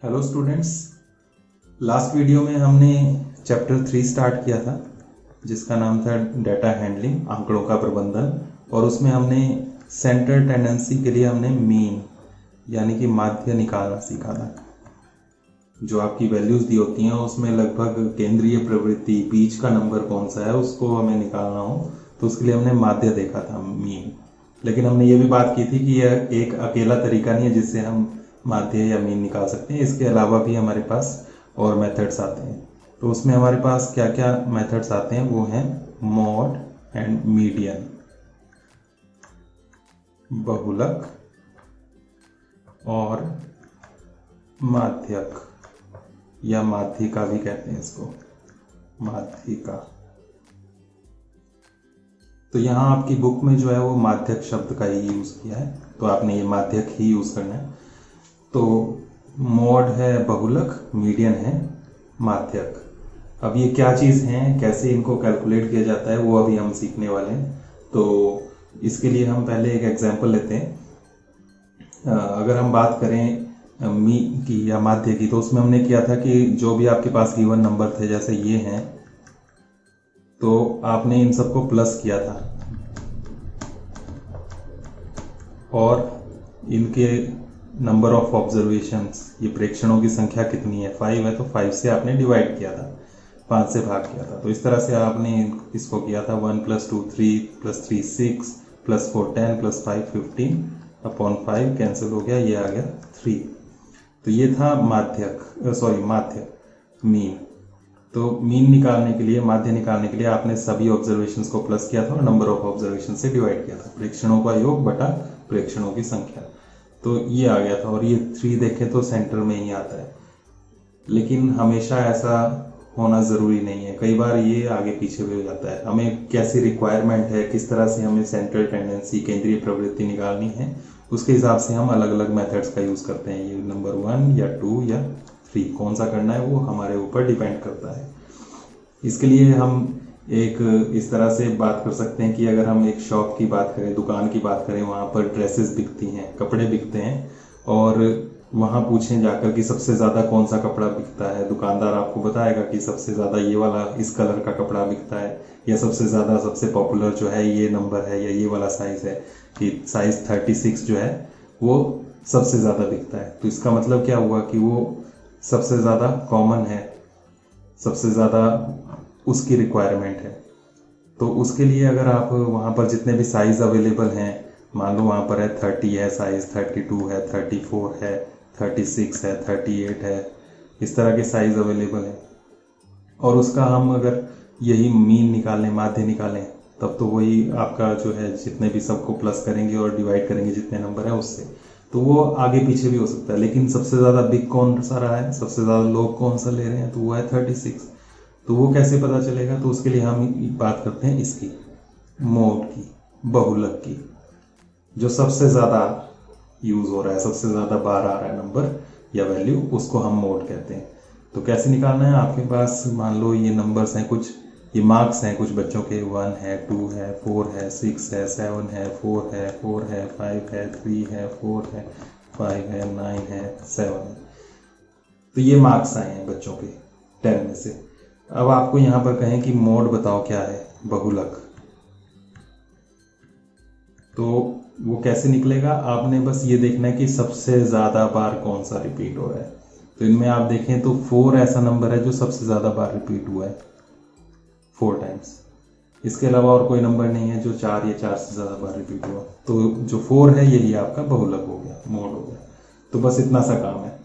Hello students, last video में हमने chapter 3 start किया था जिसका नाम था डाटा हैंडलिंग, आंकड़ों का प्रबंधन। और उसमें हमने सेंटर टेंडेंसी के लिए हमने मीन यानी कि माध्य निकालना सीखा था। जो आपकी वैल्यूज़ दी होती हैं उसमें लगभग केंद्रीय प्रवृत्ति, बीच का नंबर कौन सा है उसको हमें निकालना हो तो उसके लिए हमने माध्य देखा था, मीन। लेकिन हमने ये भी बात की थी कि यह एक अकेला तरीका नहीं है जिससे हम माध्य या मीन निकाल सकते हैं। इसके अलावा भी हमारे पास और मेथड्स आते हैं। तो उसमें हमारे पास क्या क्या मेथड्स आते हैं वो हैं मॉड एंड मीडियन, बहुलक और माध्यक या माध्यिका भी कहते हैं इसको, माध्यिका। तो यहाँ आपकी बुक में जो है वो माध्यक शब्द का ही यूज़ किया है, तो आपने ये माध्यक ही यूज़ करना है। तो मॉड है बहुलक, मीडियन है माध्यक। अब ये क्या चीज़ हैं, कैसे इनको कैलकुलेट किया जाता है वो अभी हम सीखने वाले हैं। तो इसके लिए हम पहले एक एग्जांपल लेते हैं। अगर हम बात करें मी की या माध्य की, तो उसमें हमने किया था कि जो भी आपके पास गिवन नंबर थे, जैसे ये हैं, तो आपने इन सबको प्लस किया था और इनके नंबर ऑफ ऑब्जर्वेशंस, ये प्रेक्षणों की संख्या कितनी है, 5 है, तो 5 से आपने डिवाइड किया था, 5 से भाग किया था। तो इस तरह से आपने इसको किया था। 1 + 2 3 + 3 6 + 4 10 + 5 15 अपॉन 5 कैंसिल हो गया, ये आ गया 3। तो ये था माध्य, मीन। तो मीन निकालने के लिए, माध्य निकालने के लिए आपने सभी ऑब्जर्वेशंस को प्लस किया था और नंबर ऑफ ऑब्जर्वेशन से डिवाइड किया था, प्रेक्षणों का योग बटा प्रेक्षणों की संख्या। तो ये आ गया था और ये 3 देखें तो सेंटर में ही आता है। लेकिन हमेशा ऐसा होना ज़रूरी नहीं है, कई बार ये आगे पीछे भी हो जाता है। हमें कैसी रिक्वायरमेंट है, किस तरह से हमें सेंट्रल टेंडेंसी, केंद्रीय प्रवृत्ति निकालनी है, उसके हिसाब से हम अलग अलग मेथड्स का यूज़ करते हैं। ये नंबर 1 या 2 या 3 कौन सा करना है वो हमारे ऊपर डिपेंड करता है। इसके लिए हम एक इस तरह से बात कर सकते हैं कि अगर हम एक शॉप की बात करें, दुकान की बात करें, वहाँ पर ड्रेसेस बिकती हैं, कपड़े बिकते हैं, और वहाँ पूछें जाकर कि सबसे ज़्यादा कौन सा कपड़ा बिकता है, दुकानदार आपको बताएगा कि सबसे ज़्यादा ये वाला, इस कलर का कपड़ा बिकता है, या सबसे ज़्यादा, सबसे पॉपुलर जो है ये नंबर है या ये वाला साइज़ है, कि साइज़ 36 जो है वो सबसे ज़्यादा बिकता है। तो इसका मतलब क्या हुआ कि वो सबसे ज़्यादा कॉमन है, सबसे ज़्यादा उसकी रिक्वायरमेंट है। तो उसके लिए अगर आप वहाँ पर जितने भी साइज़ अवेलेबल हैं, मान लो वहाँ पर है 30 है साइज़, 32 है, 34 है, 36 है, 38 है, इस तरह के साइज़ अवेलेबल है, और उसका हम अगर यही मीन निकालें, माध्य निकालें, तब तो वही आपका जो है, जितने भी सबको प्लस करेंगे और डिवाइड करेंगे जितने नंबर है उससे, तो वो आगे पीछे भी हो सकता है। लेकिन सबसे ज़्यादा बिग कौन सा रहा है, सबसे ज़्यादा लोग कौन सा ले रहे हैं, तो वो है 36। तो वो कैसे पता चलेगा, तो उसके लिए हम बात करते हैं इसकी, मोड की, बहुलक की। जो सबसे ज़्यादा यूज़ हो रहा है, सबसे ज़्यादा बार आ रहा है नंबर या वैल्यू, उसको हम मोड कहते हैं। तो कैसे निकालना है, आपके पास मान लो ये नंबर्स हैं कुछ, ये मार्क्स हैं कुछ बच्चों के, 1 है, 2 है, 4 है, 6 है, 7 है, 4 है, 4 है, 5 है, 3 है, 4 है, 5 है, 9 है, 7 है। तो ये मार्क्स आए हैं बच्चों के 10 में से। अब आपको यहाँ पर कहें कि मोड बताओ क्या है, बहुलक, तो वो कैसे निकलेगा, आपने बस ये देखना है कि सबसे ज़्यादा बार कौन सा रिपीट हो रहा है। तो इनमें आप देखें तो 4 ऐसा नंबर है जो सबसे ज़्यादा बार रिपीट हुआ है, 4 टाइम्स। इसके अलावा और कोई नंबर नहीं है जो 4 या 4 से ज़्यादा बार रिपीट हुआ। तो जो 4 है यही आपका बहुलक हो गया, मोड हो गया। तो बस इतना सा काम है।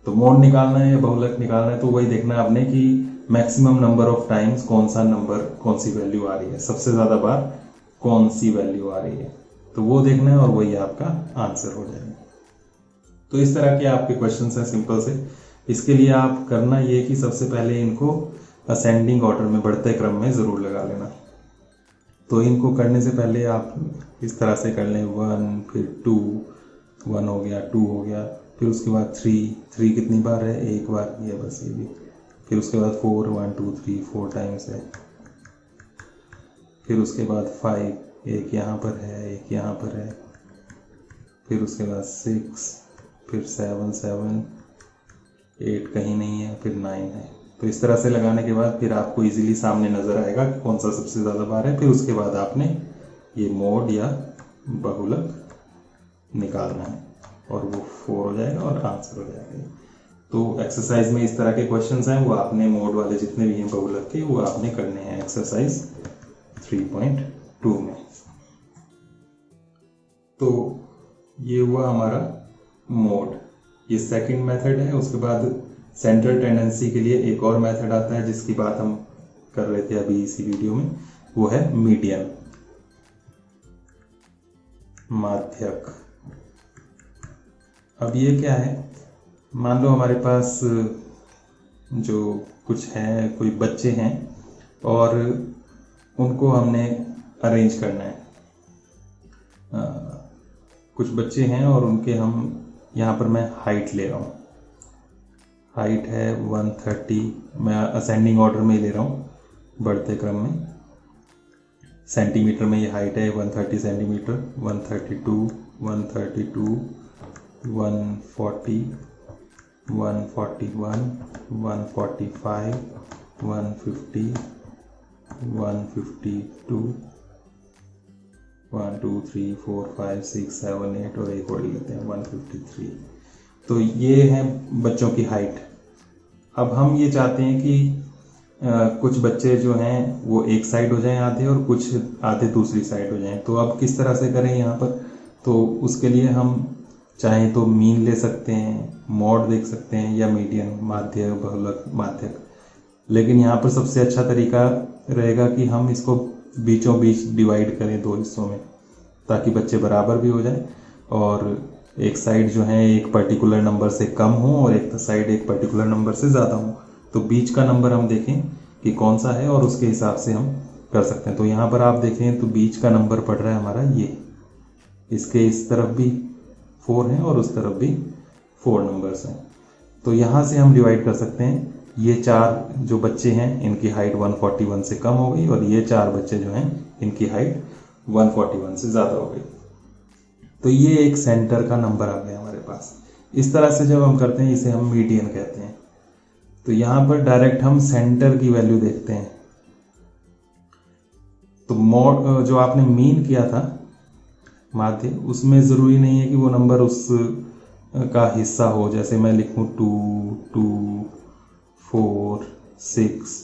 तो मोड निकालना है या बहुलक निकालना है, तो वही देखना है आपने कि मैक्सिमम नंबर ऑफ टाइम्स कौन सा नंबर, कौन सी वैल्यू आ रही है, सबसे ज़्यादा बार कौन सी वैल्यू आ रही है, तो वो देखना है और वही आपका आंसर हो जाएगा। तो इस तरह के आपके क्वेश्चन हैं सिंपल से। इसके लिए आप करना ये कि सबसे पहले इनको असेंडिंग ऑर्डर में, बढ़ते क्रम में ज़रूर लगा लेना। तो इनको करने से पहले आप इस तरह से कर लें, 1, फिर 2, 1 हो गया, 2 हो गया, फिर उसके बाद 3 कितनी बार है, एक बार, ये बस ये भी। फिर उसके बाद 4, 1 2 3 4 टाइम्स है। फिर उसके बाद 5, एक यहाँ पर है, एक यहाँ पर है। फिर उसके बाद 6, फिर 7, 8 कहीं नहीं है, फिर 9 है। तो इस तरह से लगाने के बाद फिर आपको इजीली सामने नज़र आएगा कि कौन सा सबसे ज़्यादा बार है। फिर उसके बाद आपने ये मोड या बहुलक निकालना है और वो 4 हो जाएगा और आंसर हो जाएगा। तो एक्सरसाइज में इस तरह के क्वेश्चंस हैं, वो आपने मोड वाले जितने भी हैं बहुलक के, वो आपने करने हैं एक्सरसाइज 3.2 में। तो ये हुआ हमारा मोड, ये सेकंड मेथड है। उसके बाद सेंट्रल टेंडेंसी के लिए एक और मेथड आता है जिसकी बात हम कर रहे थे अभी इसी वीडियो में, वो है मीडियन, माध्यक। अब ये क्या है, मान लो हमारे पास जो कुछ है, कोई बच्चे हैं और उनको हमने अरेंज करना है। कुछ बच्चे हैं और उनके हम यहाँ पर मैं हाइट ले रहा हूँ, हाइट है 130, मैं असेंडिंग ऑर्डर में ले रहा हूँ, बढ़ते क्रम में। सेंटीमीटर में ये हाइट है 130 सेंटीमीटर, 132, 132, 140, 141, 145, 150, 152, 1 2 3 4 5 6 7 8 और एक और लेते हैं 153। तो ये है बच्चों की हाइट। अब हम ये चाहते हैं कि कुछ बच्चे जो हैं वो एक साइड हो जाएं आधे और कुछ आधे दूसरी साइड हो जाएं। तो अब किस तरह से करें यहाँ पर, तो उसके लिए हम चाहें तो मीन ले सकते हैं, मॉड देख सकते हैं, या मीडियन, माध्य, बहुलक, माध्यक। लेकिन यहाँ पर सबसे अच्छा तरीका रहेगा कि हम इसको बीचों बीच डिवाइड करें 2 हिस्सों में, ताकि बच्चे बराबर भी हो जाए और एक साइड जो है एक पर्टिकुलर नंबर से कम हो और एक साइड एक पर्टिकुलर नंबर से ज़्यादा हो। तो बीच का नंबर हम देखें कि कौन सा है और उसके हिसाब से हम कर सकते हैं। तो यहाँ पर आप देखें तो बीच का नंबर पड़ रहा है हमारा ये, इसके इस तरफ भी 4 हैं और उस तरफ भी 4 नंबर्स हैं। तो यहाँ से हम डिवाइड कर सकते हैं, ये 4 जो बच्चे हैं इनकी हाइट 141 से कम हो गई और ये 4 बच्चे जो हैं इनकी हाइट 141 से ज़्यादा हो गई। तो ये एक सेंटर का नंबर आ गया हमारे पास। इस तरह से जब हम करते हैं इसे हम मीडियन कहते हैं। तो यहाँ पर डायरेक्ट हम सेंटर की वैल्यू देखते हैं। तो मॉड जो आपने मीन किया था माध्य, उसमें ज़रूरी नहीं है कि वो नंबर उस का हिस्सा हो। जैसे मैं लिखूँ 2 2 4 6,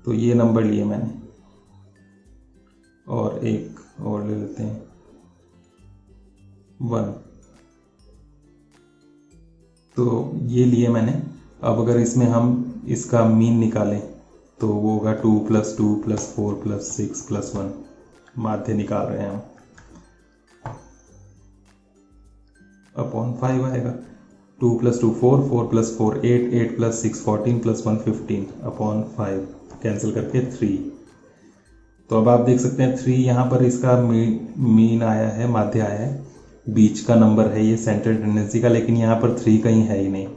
तो ये नंबर लिए मैंने, और एक और ले लेते हैं 1, तो ये लिए मैंने। अब अगर इसमें हम इसका मीन निकालें तो वो होगा 2 + 2 + 4 + 6 + 1, माध्य निकाल रहे हैं हम, अपॉन 5 आएगा। 2 + 2 4, 4 + 4 8, 8 + 6 14 + 1 15, अपॉन 5 कैंसिल करके 3। तो अब आप देख सकते हैं 3 यहाँ पर इसका मीन आया है, माध्य आया है, बीच का नंबर है ये सेंट्रल टेंडेंसी का, लेकिन यहाँ पर 3 कहीं है ही नहीं।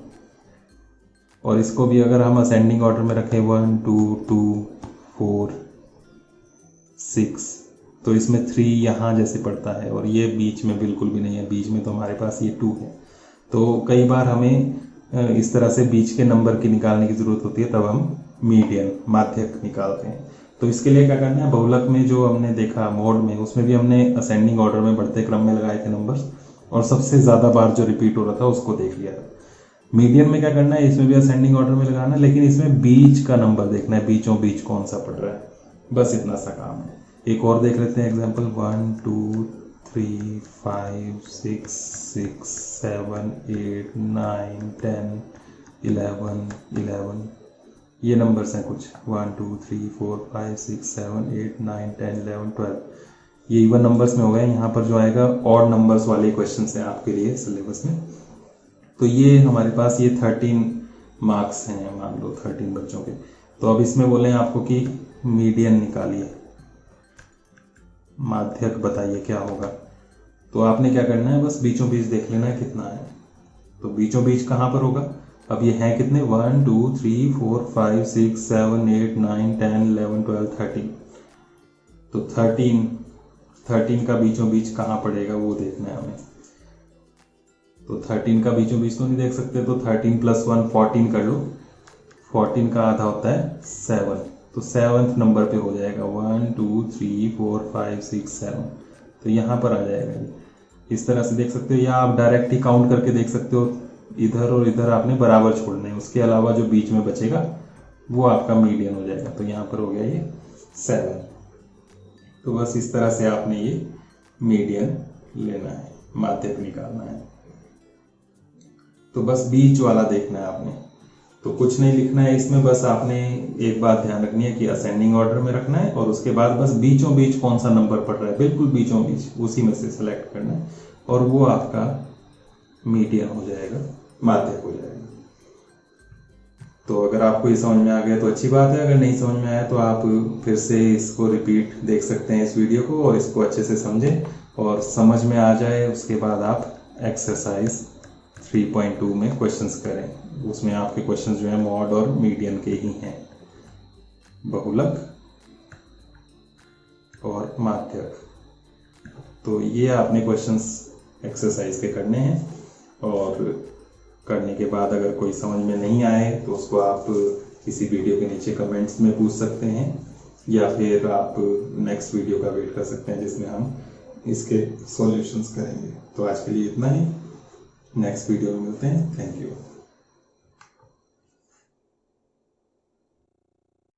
और इसको भी अगर हम असेंडिंग ऑर्डर में रखें 1 2 2 4 6, तो इसमें 3 यहाँ जैसे पड़ता है और ये बीच में बिल्कुल भी नहीं है, बीच में तो हमारे पास ये 2 है। तो कई बार हमें इस तरह से बीच के नंबर की निकालने की ज़रूरत होती है, तब हम मीडियन, माध्यक निकालते हैं। तो इसके लिए क्या करना है, बहुलक में जो हमने देखा मोड में, उसमें भी हमने असेंडिंग ऑर्डर में बढ़ते क्रम में लगाए थे नंबर्स, और सबसे ज़्यादा बार जो रिपीट हो रहा था उसको देख लिया था। मीडियन में क्या करना है, इसमें भी असेंडिंग ऑर्डर में लगाना है, लेकिन इसमें बीच का नंबर देखना है, बीचों बीच कौन सा पड़ रहा है, बस इतना सा काम है। एक और देख लेते हैं एग्जाम्पल, 1 2 3 5 6 6 7 8 9 10 11 11, ये नंबर्स हैं कुछ, 1 2 3 4 5 6 7 8 9 10 11 12, ये इवन नंबर्स में हो गए। यहाँ पर जो आएगा ऑड नंबर्स वाले क्वेश्चन हैं आपके लिए सिलेबस में। तो ये हमारे पास ये 13 मार्क्स हैं, मान लो 13 बच्चों के। तो अब इसमें बोले आपको कि मीडियन निकालिए, माध्यक बताइए क्या होगा। तो आपने क्या करना है, बस बीचों बीच देख लेना है कितना है। तो बीचों बीच कहाँ पर होगा, अब ये हैं कितने, 1 2 3 4 5 6 7 8 9 10 11 12 13। तो 13 का बीचों बीच कहाँ पड़ेगा वो देखना है हमें। तो 13 का बीचों बीच तो नहीं देख सकते, तो 13 + 1 14 कर लो। 14 का आधा होता है 7, तो 7th नंबर पे हो जाएगा 1 2 3 4 5 6 7, तो यहाँ पर आ जाएगा ये। इस तरह से देख सकते हो, या आप डायरेक्ट ही काउंट करके देख सकते हो, इधर और इधर आपने बराबर छोड़ने हैं, उसके अलावा जो बीच में बचेगा वो आपका मीडियन हो जाएगा। तो यहाँ पर हो गया ये 7। तो बस इस तरह से आपने ये मीडियन लेना है, माध्यक निकालना है। तो बस बीच वाला देखना है आपने, तो कुछ नहीं लिखना है इसमें, बस आपने एक बात ध्यान रखनी है कि असेंडिंग ऑर्डर में रखना है, और उसके बाद बस बीचों बीच कौन सा नंबर पड़ रहा है, बिल्कुल बीचों बीच उसी में से सेलेक्ट करना है, और वो आपका मीडियन हो जाएगा, माध्यक हो जाएगा। तो अगर आपको ये समझ में आ गया तो अच्छी बात है, अगर नहीं समझ में आया तो आप फिर से इसको रिपीट देख सकते हैं इस वीडियो को, और इसको अच्छे से समझें, और समझ में आ जाए उसके बाद आप एक्सरसाइज 3.2 में क्वेश्चंस करें। उसमें आपके क्वेश्चंस जो है मॉड और मीडियन के ही हैं, बहुलक और माध्यक। तो ये आपने क्वेश्चंस एक्सरसाइज के करने हैं, और करने के बाद अगर कोई समझ में नहीं आए तो उसको आप किसी वीडियो के नीचे कमेंट्स में पूछ सकते हैं, या फिर आप नेक्स्ट वीडियो का वेट कर सकते हैं जिसमें हम इसके सॉल्यूशंस करेंगे। तो आज के लिए इतना ही, नेक्स्ट वीडियो में मिलते हैं। Thank you.